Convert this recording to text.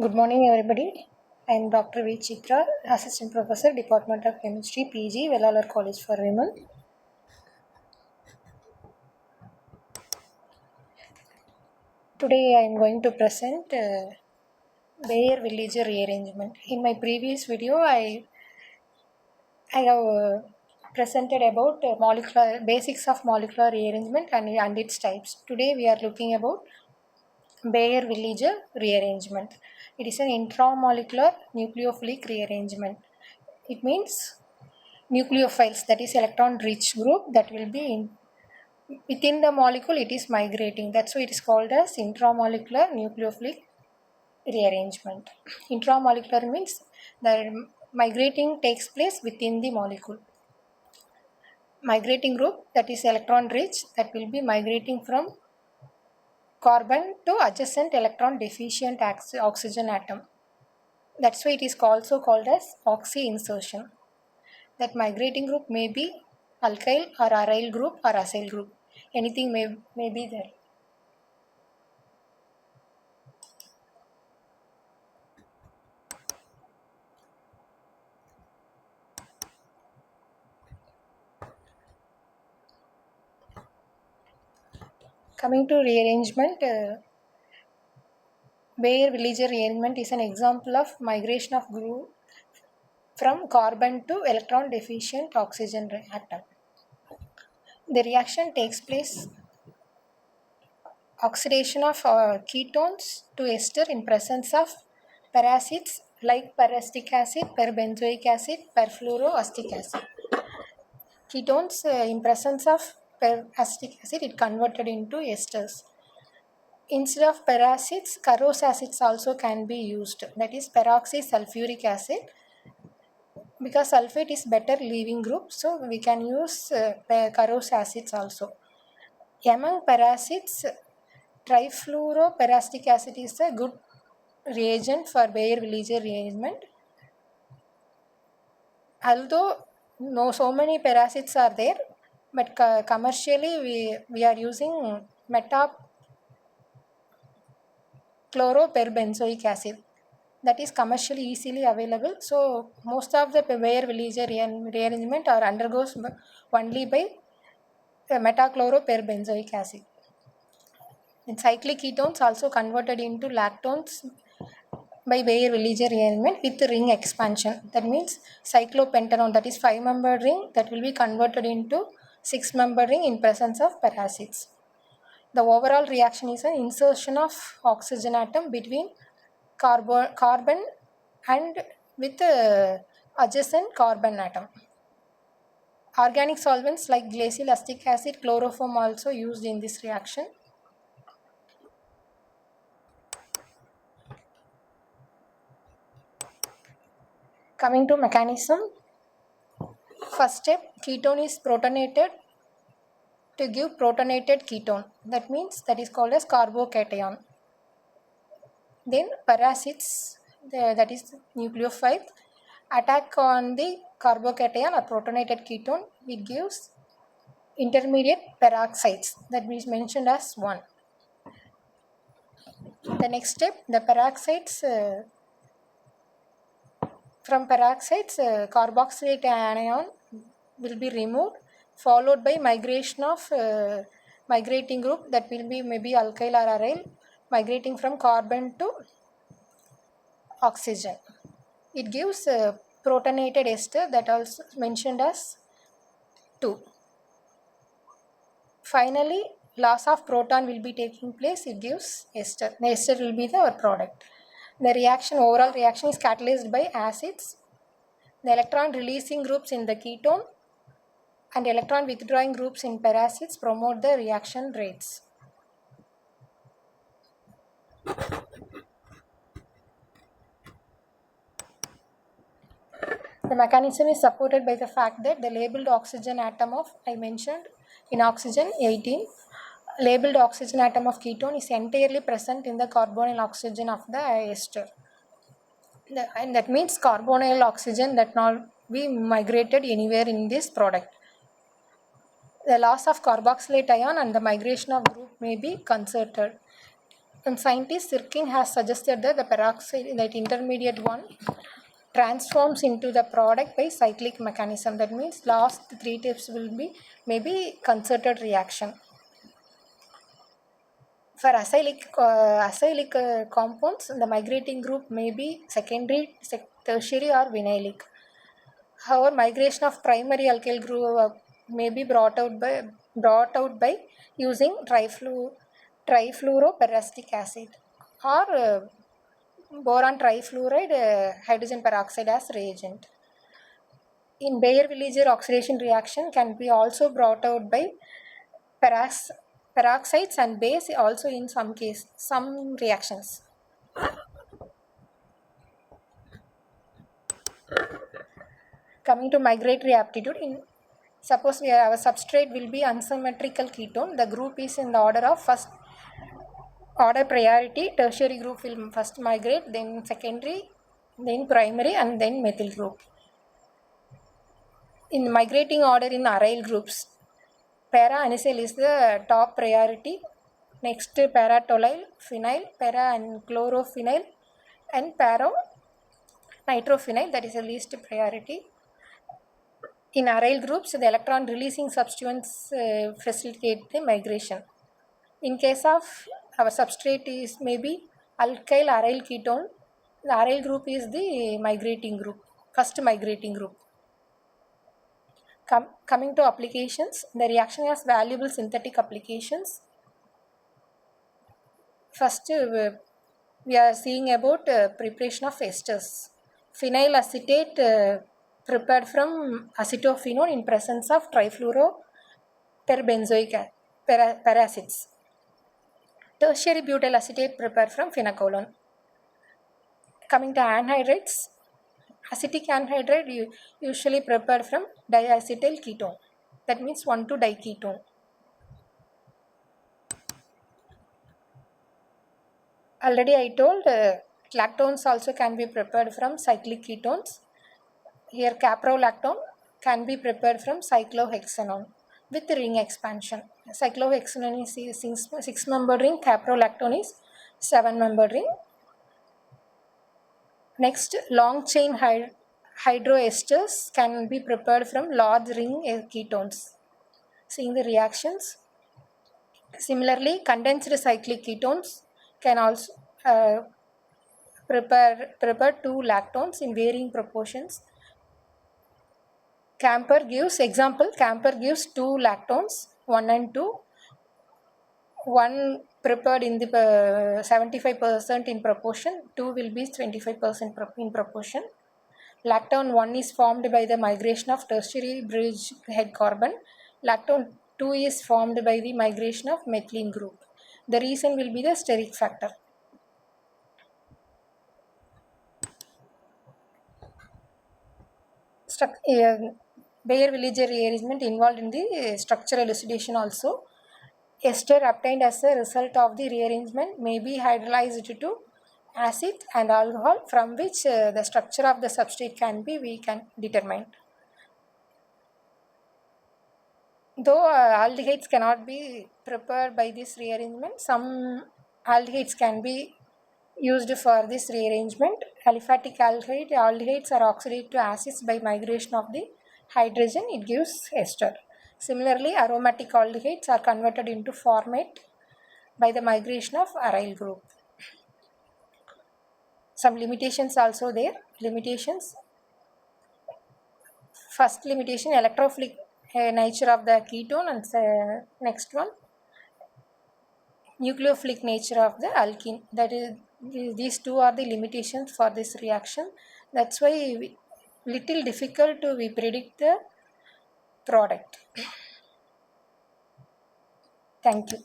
Good morning, everybody. I am Dr.V.CHITRA, Assistant Professor, Department of Chemistry, PG, Villiger College for Women. Today, I am going to present Baeyer Villiger rearrangement. In my previous video, I have presented about molecular basics of molecular rearrangement and its types. Today, we are looking about Baeyer Villiger rearrangement. It is an intramolecular nucleophilic rearrangement. It means nucleophiles, that is electron rich group that will be within the molecule. It is migrating, that's why it is called as intramolecular nucleophilic rearrangement. Intramolecular means the migrating takes place within the molecule. Migrating group, that is electron rich, that will be migrating from carbon to adjacent electron deficient oxygen atom. That's why it is also called as oxy insertion. That migrating group may be alkyl or aryl group or acyl group. Anything may be there. Coming to rearrangement, Baeyer Villiger rearrangement is an example of migration of group from carbon to electron deficient oxygen atom. The reaction takes place oxidation of ketones to ester in presence of peracids like peracetic acid, perbenzoic acid, perfluoroacetic acid. Ketones in presence of peracetic acid, it converted into esters. Instead of peracids, corrosive acids also can be used. That is peroxysulfuric acid. Because sulfate is better leaving group, so we can use corrosive acids also. Among peracids, trifluoroperactic acid is a good reagent for Baeyer Villiger rearrangement. Although so many peracids are there, but commercially we are using metachloroperbenzoic acid. That is commercially easily available. So most of the Baeyer Villiger rearrangement are undergoes only by metachloroperbenzoic acid. And cyclic ketones also converted into lactones by Baeyer Villiger rearrangement with ring expansion. That means cyclopentanone, that is 5-membered ring, that will be converted into 6-membered ring in presence of peracids. The overall reaction is an insertion of oxygen atom between carbon and with adjacent carbon atom. Organic solvents like glacial acetic acid, chloroform also used in this reaction. Coming to mechanism, first step, ketone is protonated to give protonated ketone. That means that is called as carbocation. Then peracids, that is nucleophile, attack on the carbocation or protonated ketone. It gives intermediate peroxides, that is mentioned as 1. The next step, the peroxides, from peroxides carboxylate anion will be removed, followed by migration of migrating group, that will be maybe alkyl or aryl, migrating from carbon to oxygen. It gives protonated ester, that also mentioned as 2. Finally, loss of proton will be taking place, it gives ester. The ester will be the product. The reaction, overall reaction is catalyzed by acids, the electron releasing groups in the ketone and electron withdrawing groups in peracids promote the reaction rates. The mechanism is supported by the fact that the labeled oxygen atom of, I mentioned in oxygen 18, labeled oxygen atom of ketone is entirely present in the carbonyl oxygen of the ester. And that means carbonyl oxygen that not be migrated anywhere in this product. The loss of carboxylate ion and the migration of group may be concerted. And scientist Sirkin has suggested that the peroxide, that intermediate one, transforms into the product by cyclic mechanism. That means last 3 steps will be maybe concerted reaction. For acylic compounds, the migrating group may be secondary, tertiary or vinylic. However, migration of primary alkyl group may be brought out by using trifluoroperastic acid or boron trifluoride hydrogen peroxide as reagent. In Baeyer-Villiger oxidation reaction can be also brought out by peroxides and base also in some reactions. Coming to migratory aptitude, suppose our substrate will be unsymmetrical ketone, the group is in the order of first order priority, tertiary group will first migrate, then secondary, then primary, and then methyl group. In migrating order in aryl groups, para-anisole is the top priority, next para-toluene, phenyl, para and chlorophenyl, and para-nitrophenyl, that is the least priority. In aryl groups, the electron releasing substituents facilitate the migration. In case of our substrate is maybe alkyl aryl ketone, the aryl group is the migrating group, first migrating group. Coming to applications, the reaction has valuable synthetic applications. First, we are seeing about preparation of esters. Phenyl acetate prepared from acetophenone in presence of trifluoroperbenzoic paracids. Tertiary butyl acetate prepared from phenolactone. Coming to anhydrides, acetic anhydride usually prepared from diacetyl ketone. That means 1,2-diketone. Already I told lactones also can be prepared from cyclic ketones. Here caprolactone can be prepared from cyclohexanone with ring expansion. Cyclohexanone is 6-membered ring, caprolactone is 7-membered ring. Next, long chain hydroesters can be prepared from large ring ketones. Seeing the reactions. Similarly, condensed cyclic ketones can also prepare 2 lactones in varying proportions. Camper gives 2 lactones, 1 and 2. One prepared in the 75% in proportion, 2 will be 25% in proportion. Lactone 1 is formed by the migration of tertiary bridge head carbon. Lactone 2 is formed by the migration of methylene group. The reason will be the steric factor. Baeyer-Villiger rearrangement involved in the structural elucidation also. Ester obtained as a result of the rearrangement may be hydrolyzed to acid and alcohol, from which the structure of the substrate can determine. Though aldehydes cannot be prepared by this rearrangement, some aldehydes can be used for this rearrangement. Aliphatic aldehydes are oxidated to acids by migration of the hydrogen, it gives ester. Similarly, aromatic aldehydes are converted into formate by the migration of aryl group. Some limitations also there. Limitations. First limitation, electrophilic nature of the ketone, and next one, nucleophilic nature of the alkene. That is, these two are the limitations for this reaction. That's why little difficult to predict the product. Thank you.